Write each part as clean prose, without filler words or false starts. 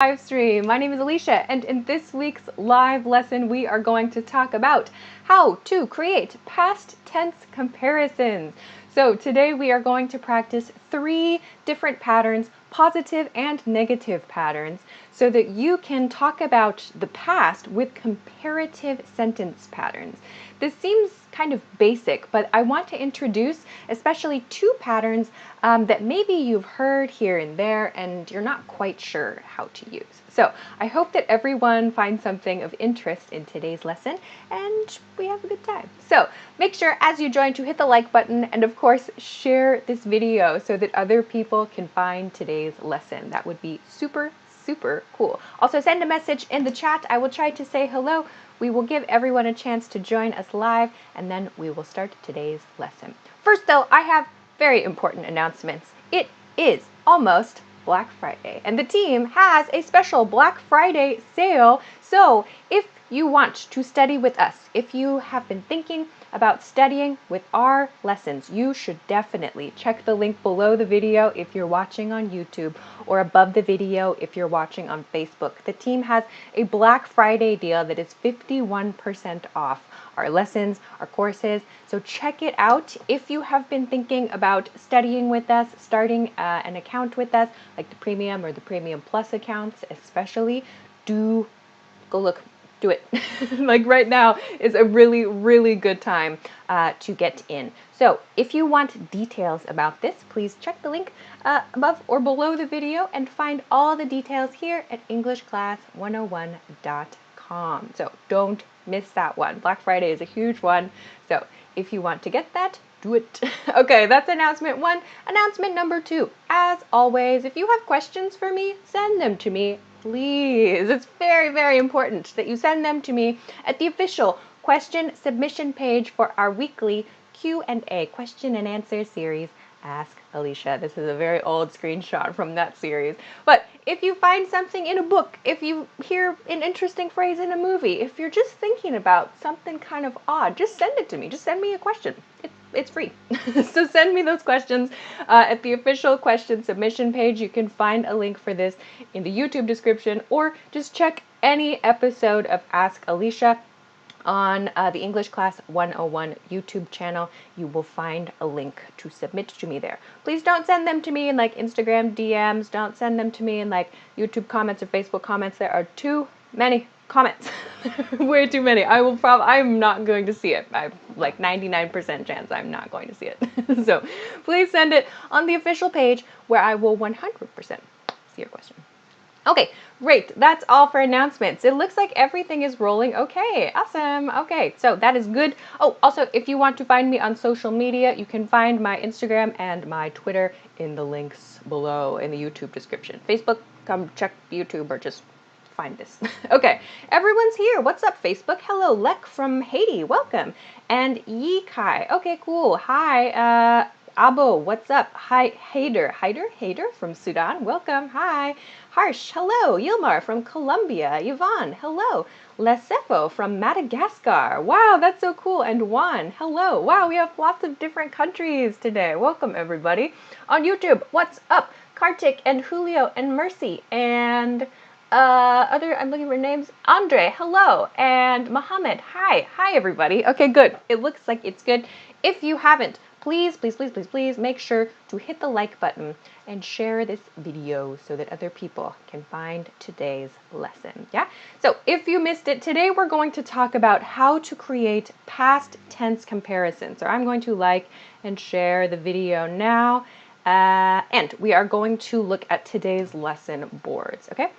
Live stream. My name is Alicia, and in this week's live lesson, we are going to talk about how to create past tense comparisons. So today we are going to practice 3 different patterns, positive and negative patterns, so that you can talk about the past with comparative sentence patterns. This seems kind of basic, but I want to introduce especially 2 patterns that maybe you've heard here and there and you're not quite sure how to use. So I hope that everyone finds something of interest in today's lesson and we have a good time. So make sure as you join to hit the like button and of course share this video so that other people can find today's lesson. That would be super cool. Also send a message in the chat. I will try to say hello. We will give everyone a chance to join us live and then we will start today's lesson. First though, I have very important announcements. It is almost Black Friday and the team has a special Black Friday sale. So if you want to study with us, if you have been thinking about studying with our lessons, you should definitely check the link below the video if you're watching on YouTube or above the video if you're watching on Facebook. The team has a Black Friday deal that is 51% off our lessons, our courses. So check it out if you have been thinking about studying with us, starting an account with us, like the Premium or the Premium Plus accounts especially. Do go look. Do it. Like right now is a really good time to get in. So if you want details about this, please check the link above or below the video and find all the details here at EnglishClass101.com. So don't miss that one. Black Friday is a huge one. So if you want to get that, do it. Okay, that's announcement 1. Announcement number 2. As always, if you have questions for me, send them to me. Please, it's very important that you send them to me at the official question submission page for our weekly Q&A, question and answer series, Ask Alicia. This is a very old screenshot from that series. But if you find something in a book, if you hear an interesting phrase in a movie, if you're just thinking about something kind of odd, just send it to me. Just send me a question. It's free. So send me those questions at the official question submission page. You can find a link for this in the YouTube description or just check any episode of Ask Alicia on the English Class 101 YouTube channel. You will find a link to submit to me there. Please don't send them to me in like Instagram DMs. Don't send them to me in like YouTube comments or Facebook comments. There are too many comments. Way too many. I'm not going to see it. I'm like 99% chance I'm not going to see it. So please send it on the official page where I will 100% see your question. Okay, great. That's all for announcements. It looks like everything is rolling okay. Awesome. Okay, so that is good. Oh, also, if you want to find me on social media, you can find my Instagram and my Twitter in the links below in the YouTube description. Facebook, come check YouTube or just find this. Okay, everyone's here. What's up, Facebook? Hello, Lek from Haiti. Welcome. And Yi Kai. Okay, cool. Hi, Abo, what's up? Hi, Haider from Sudan. Welcome. Hi. Harsh, hello. Yilmar from Colombia. Yvonne, hello. Lesefo from Madagascar. Wow, that's so cool. And Juan, hello. Wow, we have lots of different countries today. Welcome, everybody. On YouTube, what's up? Kartik and Julio and Mercy and I'm looking for names. Andre, hello. And Mohammed, hi. Hi, everybody. Okay, good. It looks like it's good. If you haven't, please make sure to hit the like button and share this video so that other people can find today's lesson. Yeah? So if you missed it, today we're going to talk about how to create past tense comparisons. So I'm going to like and share the video now. And we are going to look at today's lesson boards. Okay?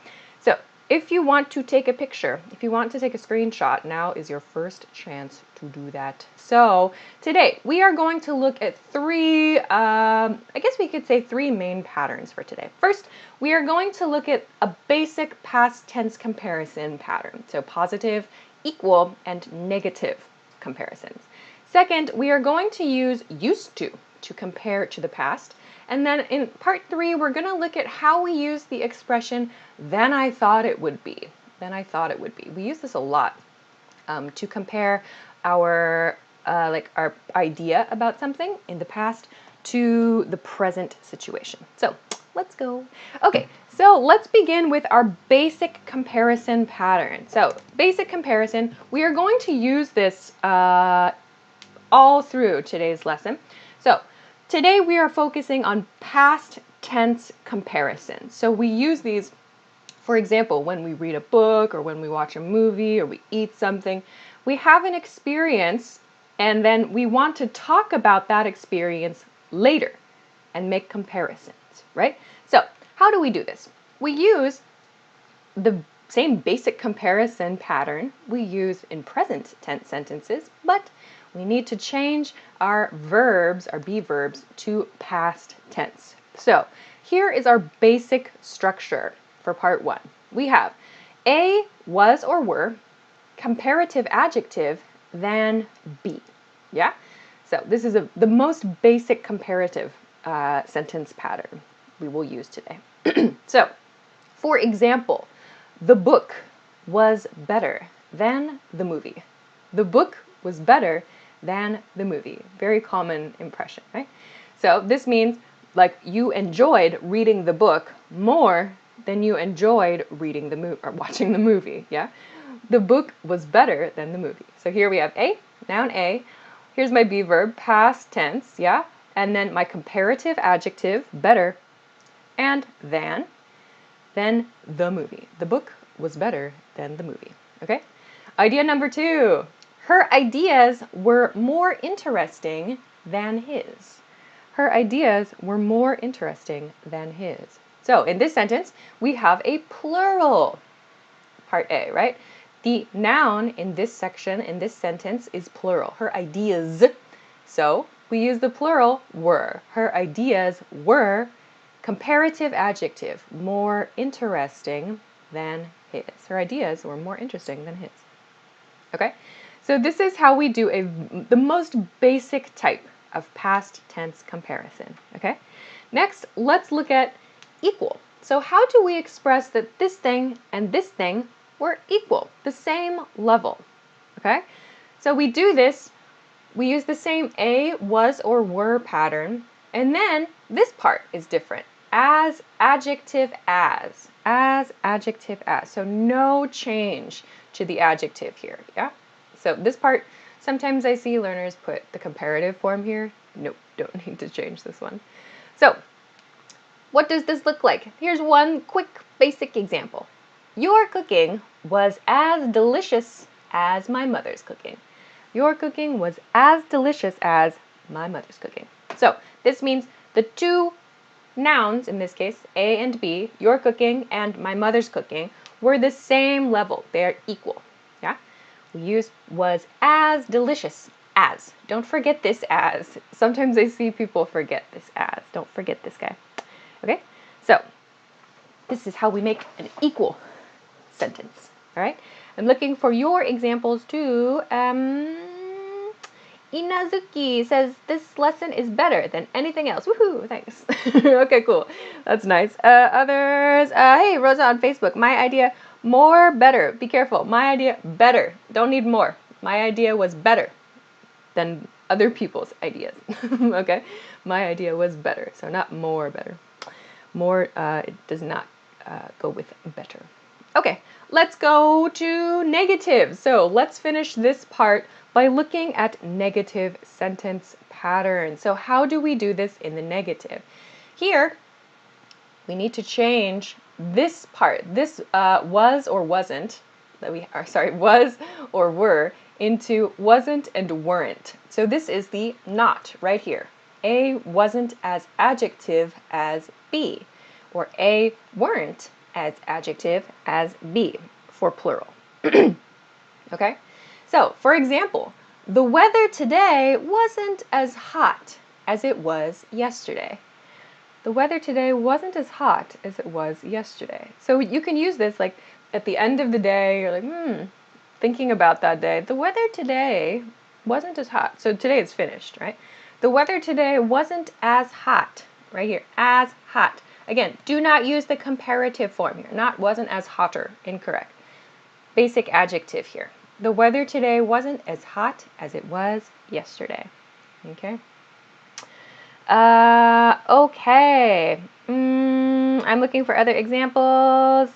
So if you want to take a picture, if you want to take a screenshot, now is your first chance to do that. So today we are going to look at 3, I guess we could say 3 main patterns for today. First, we are going to look at a basic past tense comparison pattern. So positive, equal, and negative comparisons. Second, we are going to use used to compare to the past. And then in part 3, we're going to look at how we use the expression, then I thought it would be. Then I thought it would be. We use this a lot to compare our idea about something in the past to the present situation. So let's go. Okay, So let's begin with our basic comparison pattern. So basic comparison, we are going to use this all through today's lesson. So today we are focusing on past tense comparison. So we use these, for example, when we read a book or when we watch a movie or we eat something, we have an experience and then we want to talk about that experience later and make comparisons, right? So how do we do this? We use the same basic comparison pattern we use in present tense sentences, but we need to change our verbs, our be verbs, to past tense. So here is our basic structure for part one. We have A, was or were, comparative adjective, then be. Yeah? So this is the most basic comparative sentence pattern we will use today. So, for example, the book was better than the movie. The book was better than the movie. Very common impression, right? So this means like you enjoyed reading the book more than you enjoyed reading the movie or watching the movie, yeah? The book was better than the movie. So here we have A, noun A. Here's my be verb, past tense, yeah? And then my comparative adjective, better, and then the movie. The book was better than the movie, okay? Idea number two, her ideas were more interesting than his. Her ideas were more interesting than his. So in this sentence, we have a plural, part A, right? The noun in this section, in this sentence, is plural. Her ideas. So we use the plural were. Her ideas were comparative adjective, more interesting than his. Her ideas were more interesting than his. Okay? So this is how we do the most basic type of past tense comparison. Okay? Next, let's look at equal. So how do we express that this thing and this thing were equal, the same level? Okay? So we do this, we use the same A, was, or were pattern, and then this part is different. As, adjective, as. As, adjective, as. So no change to the adjective here, yeah? So this part, sometimes I see learners put the comparative form here. Nope, don't need to change this one. So, what does this look like? Here's one quick basic example. Your cooking was as delicious as my mother's cooking. Your cooking was as delicious as my mother's cooking. So, this means the two nouns, in this case, A and B, your cooking and my mother's cooking, were the same level. They're equal. Yeah? We use was as delicious as. Don't forget this as. Sometimes I see people forget this as. Don't forget this guy. Okay? So, this is how we make an equal sentence. All right? I'm looking for your examples too. Inazuki says this lesson is better than anything else. Woohoo! Thanks. Okay, cool. That's nice. Others. Hey, Rosa on Facebook. My idea, more, better. Be careful. My idea, better. Don't need more. My idea was better than other people's ideas. Okay? My idea was better. So not more better. More, it does not go with better. Okay, let's go to negative. So let's finish this part by looking at negative sentence patterns. So how do we do this in the negative? Here, we need to change this part. This was or wasn't, was or were, into wasn't and weren't. So this is the not right here. A wasn't as adjective as B, or A weren't as adjective as be for plural. Okay? So, for example, the weather today wasn't as hot as it was yesterday. The weather today wasn't as hot as it was yesterday. So you can use this like at the end of the day, you're like, thinking about that day. The weather today wasn't as hot. So today is finished, right? The weather today wasn't as hot, right here, as hot. Again, do not use the comparative form here. Not wasn't as hotter, incorrect. Basic adjective here. The weather today wasn't as hot as it was yesterday. Okay. Okay. I'm looking for other examples.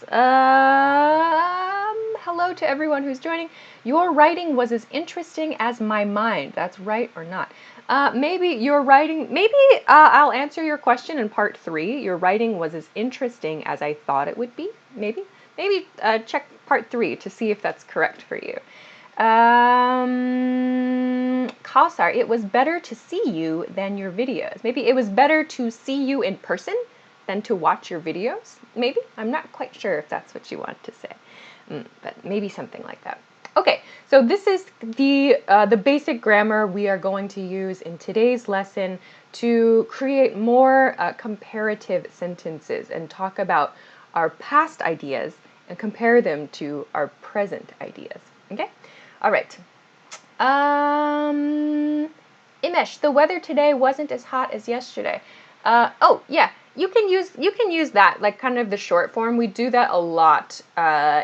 Hello to everyone who's joining. Your writing was as interesting as my mind. That's right or not? Maybe your writing, I'll answer your question in part 3. Your writing was as interesting as I thought it would be. Maybe check part 3 to see if that's correct for you. Kausar, it was better to see you than your videos. Maybe it was better to see you in person than to watch your videos. Maybe, I'm not quite sure if that's what you want to say, but maybe something like that. Okay, so this is the basic grammar we are going to use in today's lesson to create more comparative sentences and talk about our past ideas and compare them to our present ideas. Okay, all right. Imesh, the weather today wasn't as hot as yesterday. Oh yeah, you can use that, like kind of the short form. We do that a lot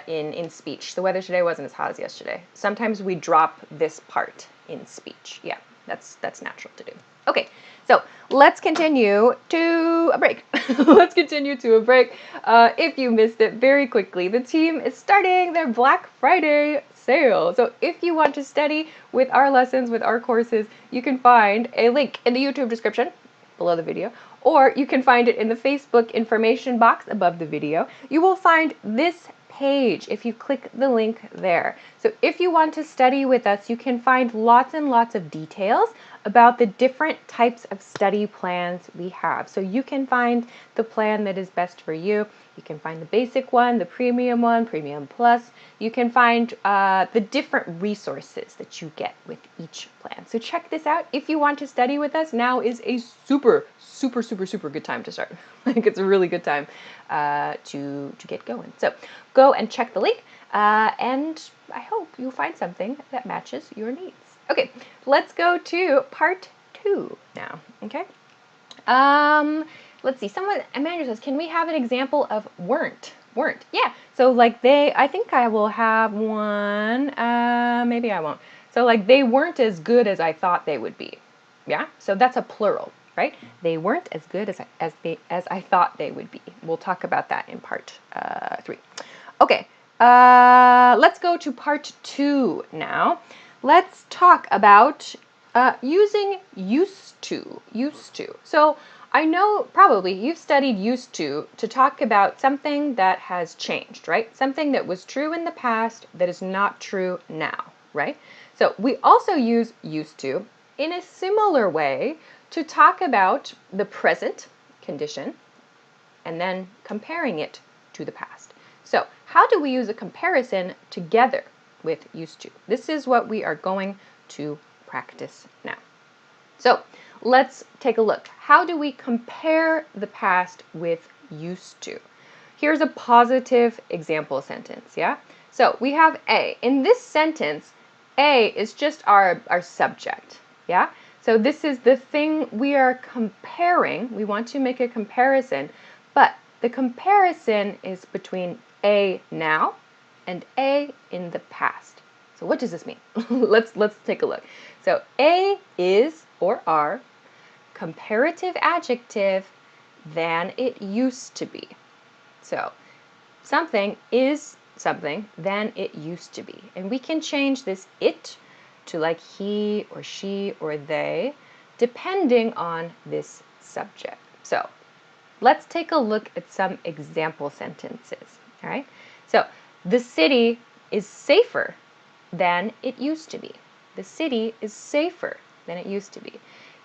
in speech. The weather today wasn't as hot as yesterday. Sometimes we drop this part in speech. Yeah, that's natural to do. Okay, so let's continue to a break. Let's continue to a break. If you missed it very quickly, the team is starting their Black Friday sale. So if you want to study with our lessons, with our courses, you can find a link in the YouTube description below the video, or you can find it in the Facebook information box above the video. You will find this page if you click the link there. So if you want to study with us, you can find lots and lots of details about the different types of study plans we have. So you can find the plan that is best for you. You can find the basic one, the premium one, premium plus. You can find the different resources that you get with each plan. So check this out. If you want to study with us, now is a super good time to start. Like, it's a really good time to get going. So go and check the link, and I hope you find something that matches your needs. Okay, let's go to part 2 now. Okay. Let's see. Amanda says, can we have an example of weren't? Weren't. Yeah. So like I think I will have one. Maybe I won't. So like they weren't as good as I thought they would be. Yeah. So that's a plural, right? They weren't as good as I thought they would be. We'll talk about that in part 3. Okay. Let's go to part 2 now. Let's talk about using used to. Used to. So I know probably you've studied used to talk about something that has changed, right? Something that was true in the past that is not true now, right? So we also use used to in a similar way to talk about the present condition and then comparing it to the past. So how do we use a comparison together with used to? This is what we are going to practice now. So let's take a look. How do we compare the past with used to? Here's a positive example sentence, yeah? So we have A. In this sentence, A is just our subject, yeah? So this is the thing we are comparing. We want to make a comparison, but the comparison is between A now and A in the past. So what does this mean? Let's take a look. So A is, or are, comparative adjective than it used to be. So something is something than it used to be. And we can change this it to like he or she or they, depending on this subject. So let's take a look at some example sentences. All right. So the city is safer than it used to be. The city is safer than it used to be.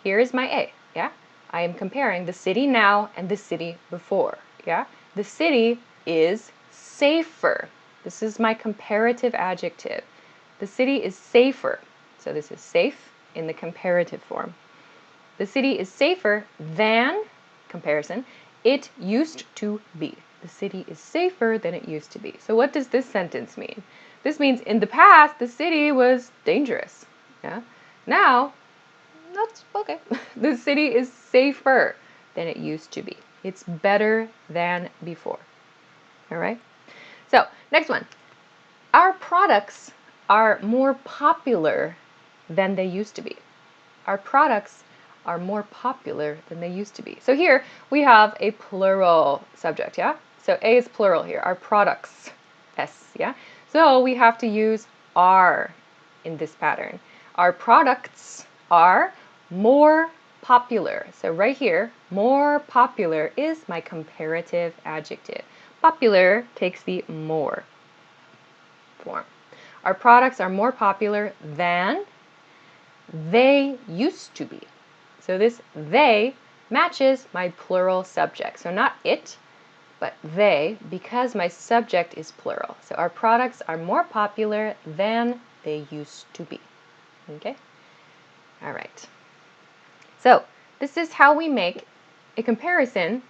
Here is my A, yeah? I am comparing the city now and the city before, yeah? The city is safer. This is my comparative adjective. The city is safer. So this is safe in the comparative form. The city is safer than, comparison, it used to be. The city is safer than it used to be. So what does this sentence mean? This means in the past, the city was dangerous. Yeah? Now, that's okay. The city is safer than it used to be. It's better than before. All right? So, next one. Our products are more popular than they used to be. Our products are more popular than they used to be. So here we have a plural subject, yeah? So A is plural here, our products, S, yeah? So we have to use are in this pattern. Our products are more popular. So right here, more popular is my comparative adjective. Popular takes the more form. Our products are more popular than they used to be. So this they matches my plural subject. So not it, but they, because my subject is plural. So our products are more popular than they used to be. Okay? All right. So this is how we make a comparison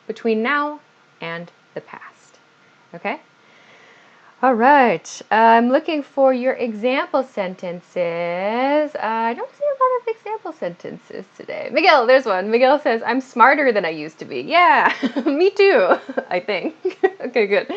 between now and the past. Okay? All right, I'm looking for your example sentences. I don't see a lot of example sentences today. Miguel, there's one. Miguel says, I'm smarter than I used to be. Yeah, me too, I think. Okay, good.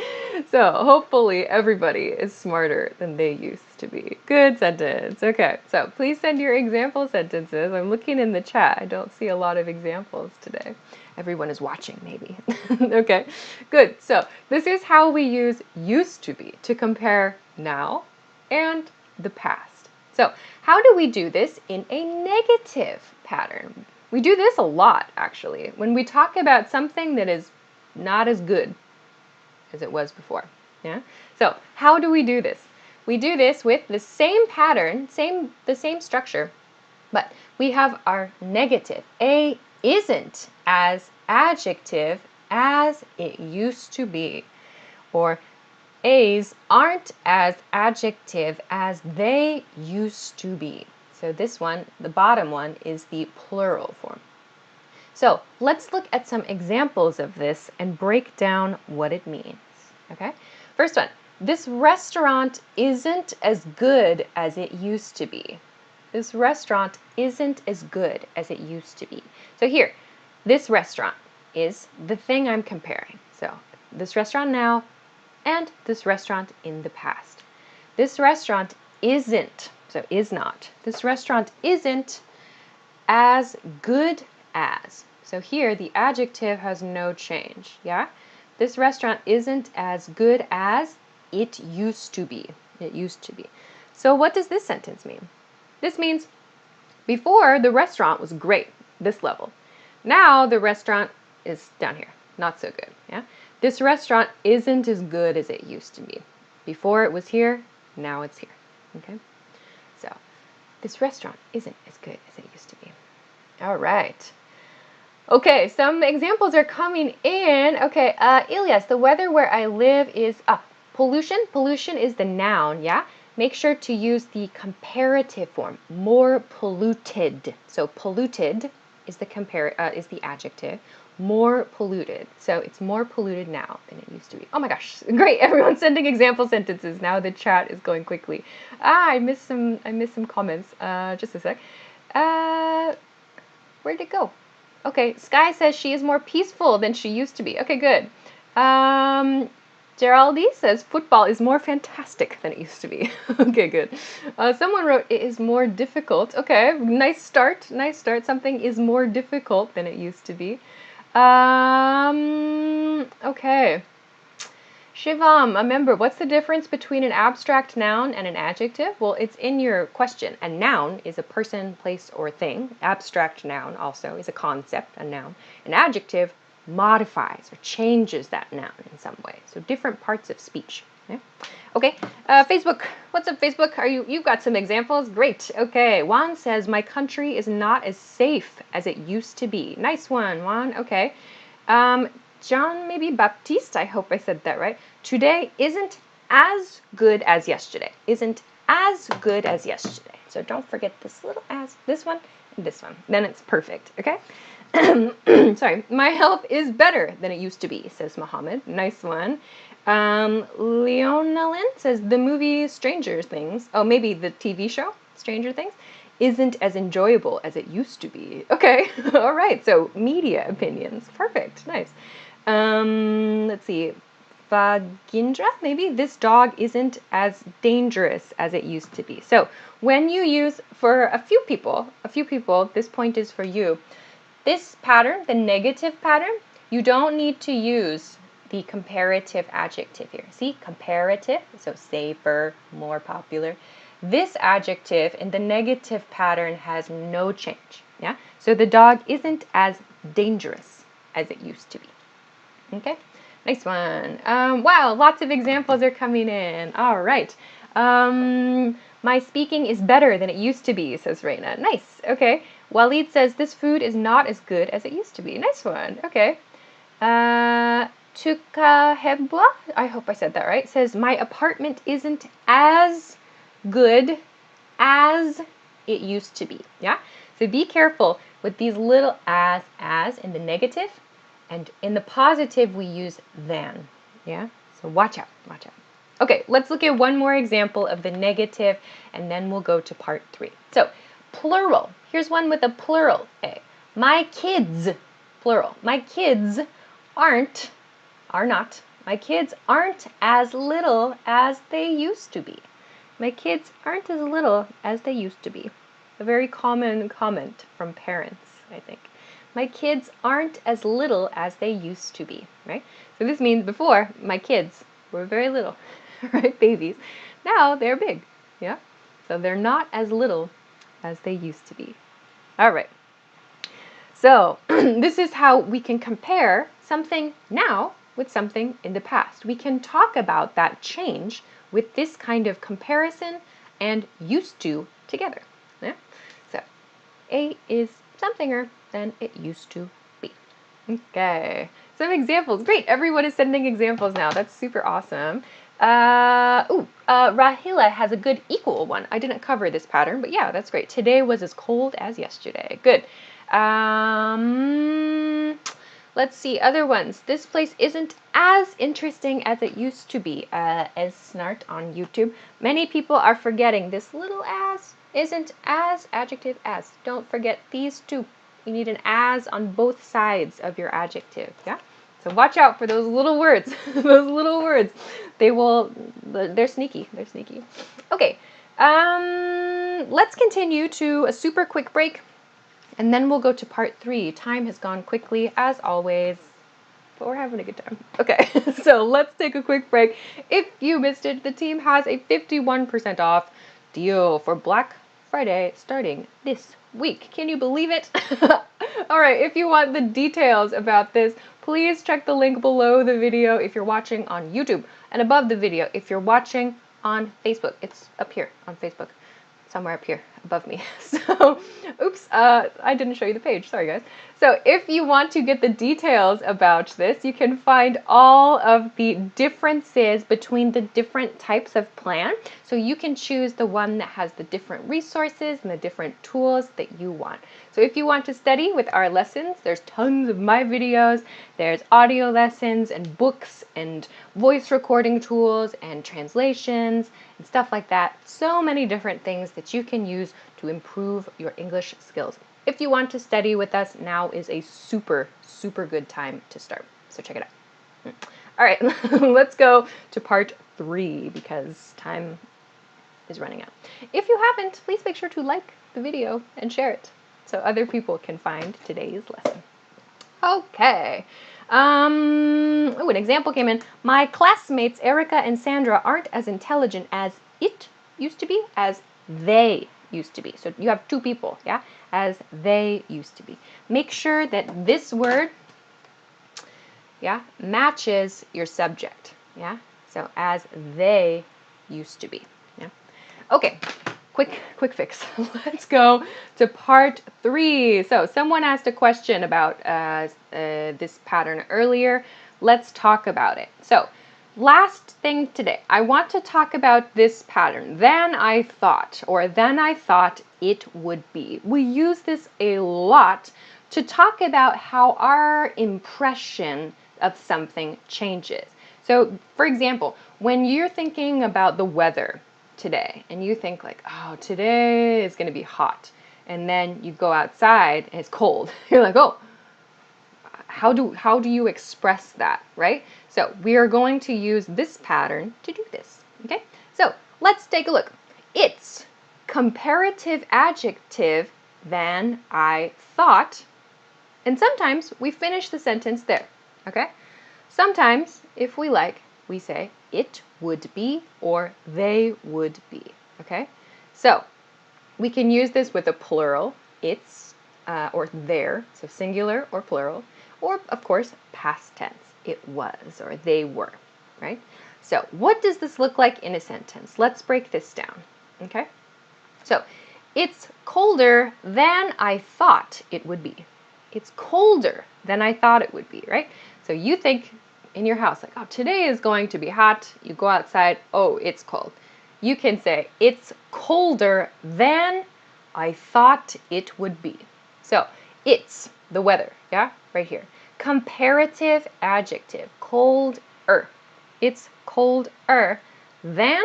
So hopefully everybody is smarter than they used to be. Good sentence. Okay, so please send your example sentences. I'm looking in the chat. I don't see a lot of examples today. Everyone is watching, maybe. Okay, good. So this is how we use used to be to compare now and the past. So how do we do this in a negative pattern? We do this a lot, actually, when we talk about something that is not as good as it was before. Yeah. So how do we do this? We do this with the same pattern, the same structure, but we have our negative. A isn't as adjective as it used to be. Or A's aren't as adjective as they used to be. So this one, the bottom one, is the plural form. So let's look at some examples of this and break down what it means. Okay? First one, this restaurant isn't as good as it used to be. This restaurant isn't as good as it used to be. So here, this restaurant is the thing I'm comparing. So this restaurant now and this restaurant in the past. This restaurant isn't, so is not. This restaurant isn't as good as. So here the adjective has no change, yeah? This restaurant isn't as good as it used to be. It used to be. So what does this sentence mean? This means before the restaurant was great, this level. Now the restaurant is down here, not so good. Yeah, this restaurant isn't as good as it used to be. Before it was here, now it's here. Okay, so this restaurant isn't as good as it used to be. All right. Okay, some examples are coming in. Okay, Ilyas, the weather where I live is pollution. Pollution is the noun, yeah? Make sure to use the comparative form, more polluted. So polluted is the adjective, more polluted. So it's more polluted now than it used to be. Oh my gosh, great! Everyone's sending example sentences. Now the chat is going quickly. I missed some comments. Just a sec. Where'd it go? Okay, Sky says she is more peaceful than she used to be. Okay, good. Geraldine says football is more fantastic than it used to be. Okay, good. Someone wrote it is more difficult. Okay, nice start. Nice start. Something is more difficult than it used to be. Okay. Shivam, remember, what's the difference between an abstract noun and an adjective? Well, it's in your question. A noun is a person, place, or thing. Abstract noun also is a concept, a noun. An adjective modifies or changes that noun in some way. So different parts of speech. Yeah? Okay, Facebook. What's up, Facebook? You've got some examples? Great. Okay, Juan says, my country is not as safe as it used to be. Nice one, Juan. Okay. John, maybe Baptiste, I hope I said that right. Today isn't as good as yesterday. Isn't as good as yesterday. So don't forget this little as, this one, and this one. Then it's perfect, okay? Sorry. My health is better than it used to be, says Mohammed. Nice one. Leonelyn says the movie Stranger Things, oh, maybe the TV show Stranger Things, isn't as enjoyable as it used to be. Okay, all right, so media opinions. Perfect, nice. Let's see. Bagindra, maybe, this dog isn't as dangerous as it used to be. So when you use, for a few people, this point is for you. This pattern, the negative pattern, you don't need to use the comparative adjective here. See, comparative, so safer, more popular. This adjective in the negative pattern has no change. Yeah, so the dog isn't as dangerous as it used to be. Okay, nice one. Wow, lots of examples are coming in. All right. My speaking is better than it used to be, says Reina. Nice. Okay. Walid says this food is not as good as it used to be. Nice one. Okay. Tukahebwa, I hope I said that right, says my apartment isn't as good as it used to be. Yeah. So be careful with these little as in the negative. And in the positive, we use than, yeah? So watch out, watch out. Okay, let's look at one more example of the negative, and then we'll go to part 3. So, plural. Here's one with a plural A. My kids, plural. My kids are not. My kids aren't as little as they used to be. My kids aren't as little as they used to be. A very common comment from parents, I think. My kids aren't as little as they used to be, right? So this means before, my kids were very little, right? Babies. Now they're big, yeah? So they're not as little as they used to be. All right. So this is how we can compare something now with something in the past. We can talk about that change with this kind of comparison and used to together. Yeah? So A is somethinger than it used to be. Okay, some examples. Great, everyone is sending examples now. That's super awesome. Rahila has a good equal one. I didn't cover this pattern, but yeah, that's great. Today was as cold as yesterday. Good. Let's see, other ones. This place isn't as interesting as it used to be, as Snart on YouTube. Many people are forgetting this little as isn't as adjective as. Don't forget these two. You need an as on both sides of your adjective, yeah? So watch out for those little words. Those little words. They're sneaky. They're sneaky. Okay, let's continue to a super quick break, and then we'll go to part 3. Time has gone quickly, as always, but we're having a good time. Okay, so let's take a quick break. If you missed it, the team has a 51% off deal for Black Friday starting this week. Can you believe it? All right, if you want the details about this, please check the link below the video if you're watching on YouTube, and above the video if you're watching on Facebook. It's up here on Facebook, somewhere up here above me. So, oops, I didn't show you the page. Sorry, guys. So if you want to get the details about this, you can find all of the differences between the different types of plan. So you can choose the one that has the different resources and the different tools that you want. So if you want to study with our lessons, there's tons of my videos. There's audio lessons and books and voice recording tools and translations and stuff like that. So many different things that you can use to improve your English skills. If you want to study with us, now is a super, super good time to start. So check it out. All right, let's go to part 3 because time is running out. If you haven't, please make sure to like the video and share it so other people can find today's lesson. Okay. An example came in. My classmates Erica and Sandra aren't as intelligent as it used to be as they used to be. So you have two people, yeah? As they used to be. Make sure that this word, yeah, matches your subject, yeah? So as they used to be, yeah? Okay, quick fix. Let's go to part 3. So someone asked a question about this pattern earlier. Let's talk about it. So last thing today, I want to talk about this pattern. Then I thought it would be. We use this a lot to talk about how our impression of something changes. So, for example, when you're thinking about the weather today and you think like, oh, today is going to be hot, and then you go outside and it's cold. You're like, oh, how do you express that, right? So we are going to use this pattern to do this, okay? So let's take a look. It's comparative adjective than I thought. And sometimes we finish the sentence there, okay? Sometimes, if we like, we say it would be or they would be, okay? So we can use this with a plural, it's or their, so singular or plural, or of course past tense, it was or they were, right? So what does this look like in a sentence? Let's break this down, okay? So it's colder than I thought it would be. It's colder than I thought it would be, right? So you think in your house, like, oh, today is going to be hot. You go outside, oh, it's cold. You can say, it's colder than I thought it would be. So it's the weather, yeah, right here. Comparative adjective, colder. It's colder than,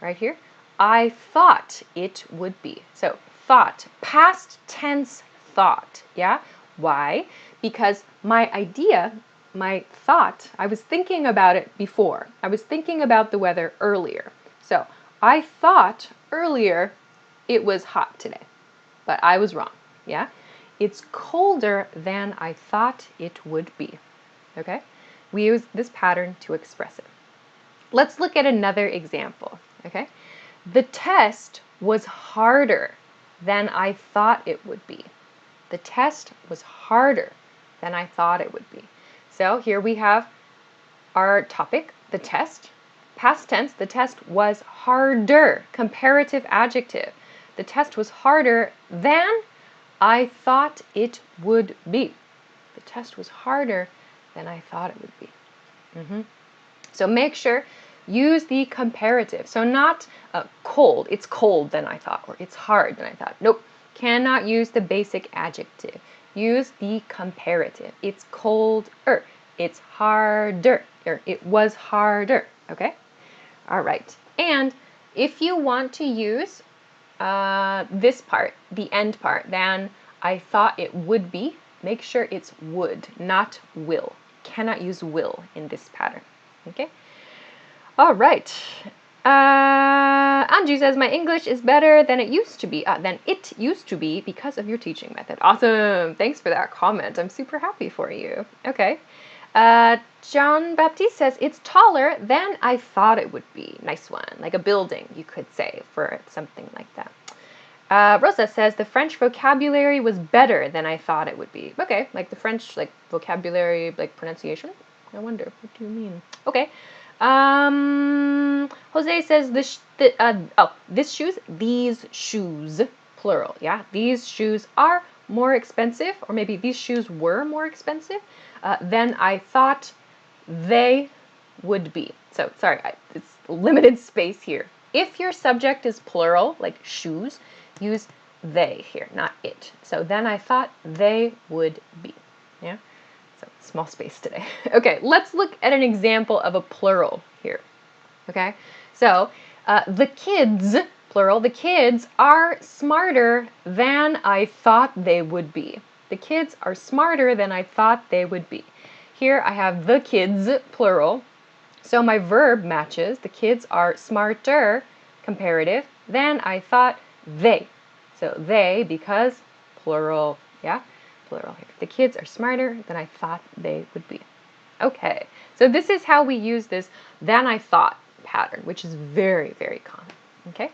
right here, I thought it would be. So thought, past tense thought, yeah? Why? Because my idea, my thought, I was thinking about it before. I was thinking about the weather earlier. So I thought earlier it was hot today, but I was wrong, yeah? It's colder than I thought it would be, okay? We use this pattern to express it. Let's look at another example, okay? The test was harder than I thought it would be. The test was harder than I thought it would be. So here we have our topic, the test. Past tense, the test was harder. Comparative adjective. The test was harder than I thought it would be. The test was harder than I thought it would be. So make sure, use the comparative. So not cold, it's cold than I thought, or it's hard than I thought. Nope, cannot use the basic adjective. Use the comparative. It's colder, it's harder, or it was harder, okay? All right, and if you want to use this part, the end part, than I thought it would be, make sure it's would, not will. Cannot use will in this pattern. Okay. All right. Anju says my English is better than it used to be. Because of your teaching method. Awesome. Thanks for that comment. I'm super happy for you. Okay. John Baptiste says it's taller than I thought it would be. Nice one. Like a building, you could say, for something like that. Rosa says the French vocabulary was better than I thought it would be. Okay, like the French vocabulary, pronunciation. I wonder, what do you mean? Okay. Jose says these shoes, plural, yeah? These shoes are more expensive, or maybe these shoes were more expensive than I thought they would be. So, sorry, it's limited space here. If your subject is plural, like shoes, use they here, not it. So then I thought they would be, yeah? So small space today. Okay, let's look at an example of a plural here, okay? So the kids, plural, the kids are smarter than I thought they would be. The kids are smarter than I thought they would be. Here I have the kids, plural, so my verb matches. The kids are smarter, comparative, than I thought they. So they, because plural, yeah? Plural here. The kids are smarter than I thought they would be. Okay, so this is how we use this than I thought pattern, which is very, very common. Okay,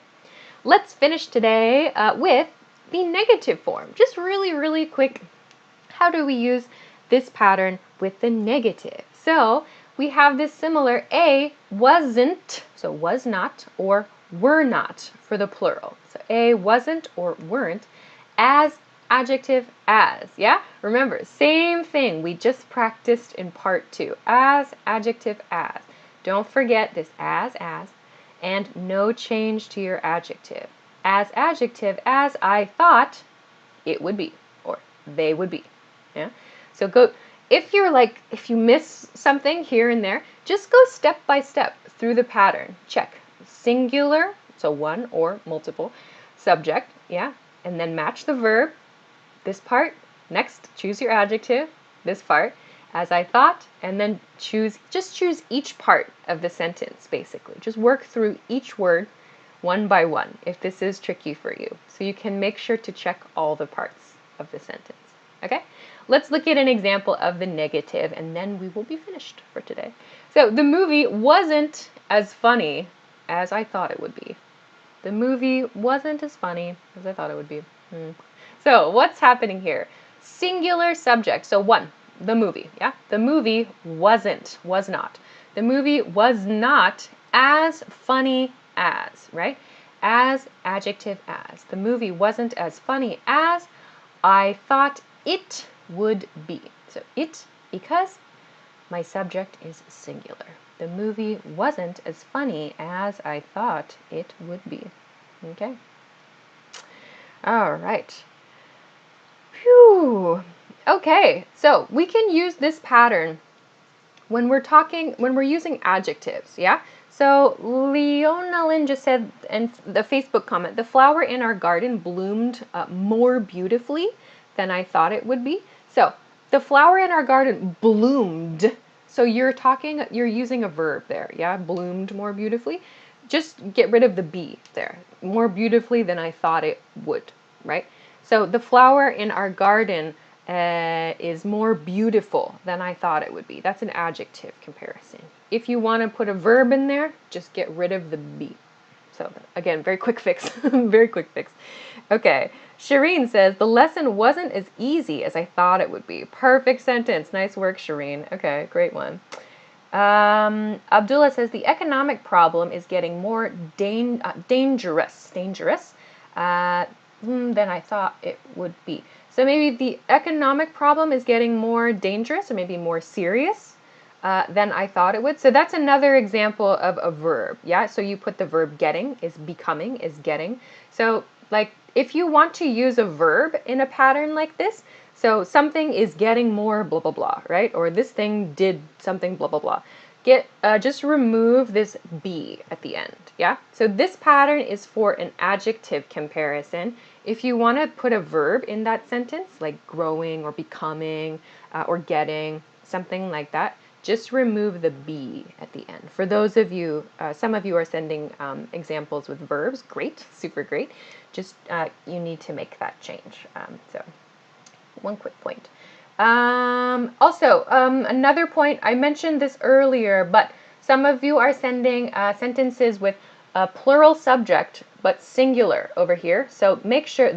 let's finish today with the negative form. Just really, really quick, how do we use this pattern with the negative? So we have this similar A wasn't, so was not, or were not for the plural. So A wasn't or weren't, as adjective as, yeah? Remember, same thing we just practiced in part 2. As, adjective as. Don't forget this as, and no change to your adjective. As adjective as I thought it would be, or they would be, yeah? So go, if you miss something here and there, just go step by step through the pattern. Check singular, so one or multiple, subject, yeah? And then match the verb. This part, next, choose your adjective, this part, as I thought, and then just choose each part of the sentence, basically. Just work through each word one by one, if this is tricky for you. So you can make sure to check all the parts of the sentence. Okay? Let's look at an example of the negative, and then we will be finished for today. So the movie wasn't as funny as I thought it would be. The movie wasn't as funny as I thought it would be. So what's happening here? Singular subject. So one, the movie, yeah? The movie was not. The movie was not as funny as, right? As, adjective as. The movie wasn't as funny as I thought it would be. So it, because my subject is singular. The movie wasn't as funny as I thought it would be. Okay? All right. Phew. Okay, so we can use this pattern when we're using adjectives, yeah? So Leona Lynn just said in the Facebook comment, the flower in our garden bloomed more beautifully than I thought it would be. So the flower in our garden bloomed. So you're using a verb there, yeah? Bloomed more beautifully. Just get rid of the be there. More beautifully than I thought it would, right? So the flower in our garden is more beautiful than I thought it would be. That's an adjective comparison. If you want to put a verb in there, just get rid of the be. So again, very quick fix. Very quick fix. Okay, Shireen says, the lesson wasn't as easy as I thought it would be. Perfect sentence. Nice work, Shireen. Okay, great one. Abdullah says, the economic problem is getting more dangerous than I thought it would be. So maybe the economic problem is getting more dangerous or maybe more serious than I thought it would. So that's another example of a verb, yeah? So you put the verb getting, is becoming, is getting. So like if you want to use a verb in a pattern like this, so something is getting more blah, blah, blah, right? Or this thing did something blah, blah, blah. Just remove this be at the end, yeah? So this pattern is for an adjective comparison. If you want to put a verb in that sentence, like growing or becoming or getting, something like that, just remove the be at the end. For those of you, some of you are sending examples with verbs. Great, super great. Just you need to make that change. So one quick point. Also, another point, I mentioned this earlier, but some of you are sending sentences with a plural subject, but singular over here. So make sure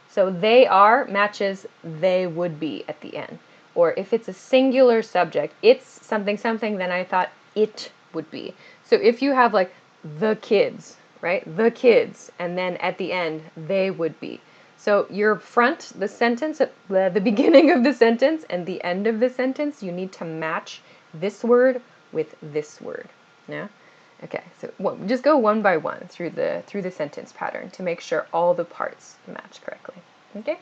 so they are matches they would be at the end. Or if it's a singular subject, it's something, something, then I thought it would be. So if you have like the kids, right? The kids, and then at the end, they would be. So your front, the sentence, at the beginning of the sentence and the end of the sentence, you need to match this word with this word. Yeah? Okay, so just go one by one through the sentence pattern to make sure all the parts match correctly. Okay?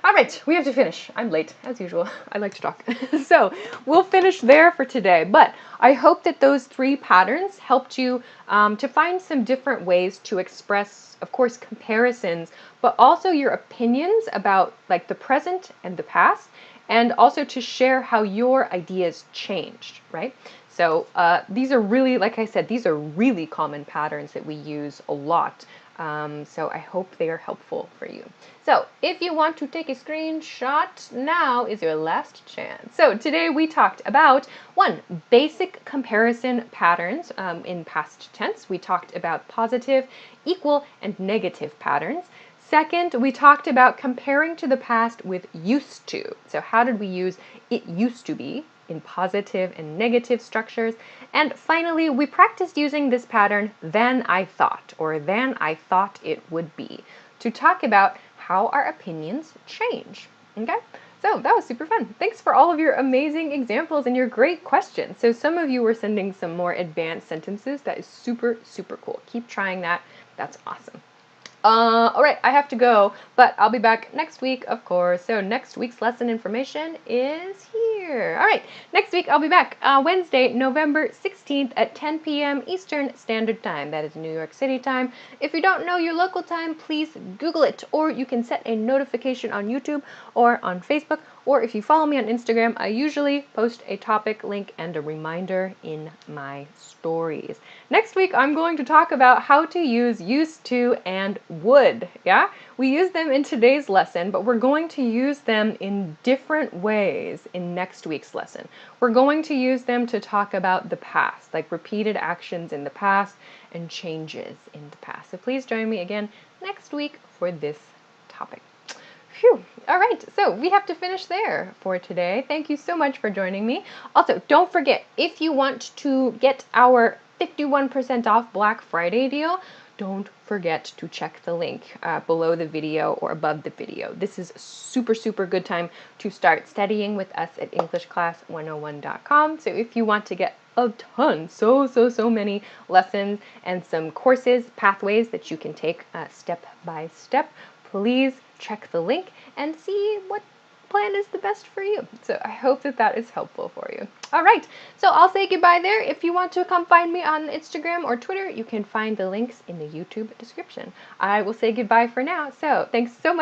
All right, we have to finish. I'm late, as usual. I like to talk. So we'll finish there for today, but I hope that those 3 patterns helped you to find some different ways to express, of course, comparisons, but also your opinions about like the present and the past, and also to share how your ideas changed, right? So these are really, like I said, these are really common patterns that we use a lot. So I hope they are helpful for you. So if you want to take a screenshot, now is your last chance. So today we talked about 1, basic comparison patterns in past tense. We talked about positive, equal, and negative patterns. Second, we talked about comparing to the past with used to. So how did we use it used to be in positive and negative structures? And finally, we practiced using this pattern, than I thought, or than I thought it would be, to talk about how our opinions change. Okay? So that was super fun. Thanks for all of your amazing examples and your great questions. So some of you were sending some more advanced sentences. That is super, super cool. Keep trying that. That's awesome. All right, I have to go, but I'll be back next week, of course. So next week's lesson information is here. All right, next week I'll be back Wednesday, November 16th at 10 p.m. Eastern Standard Time. That is New York City time. If you don't know your local time, please Google it, or you can set a notification on YouTube or on Facebook or if you follow me on Instagram, I usually post a topic link and a reminder in my stories. Next week, I'm going to talk about how to use used to and would. Yeah, we use them in today's lesson, but we're going to use them in different ways in next week's lesson. We're going to use them to talk about the past, like repeated actions in the past and changes in the past. So please join me again next week for this topic. Phew. All right, so we have to finish there for today. Thank you so much for joining me. Also, don't forget, if you want to get our 51% off Black Friday deal, don't forget to check the link below the video or above the video. This is a super, super good time to start studying with us at EnglishClass101.com. So if you want to get a ton, so many lessons and some courses, pathways that you can take step by step, please check the link and see what plan is the best for you. So I hope that that is helpful for you. All right, so I'll say goodbye there. If you want to come find me on Instagram or Twitter, you can find the links in the YouTube description. I will say goodbye for now. So thanks so much.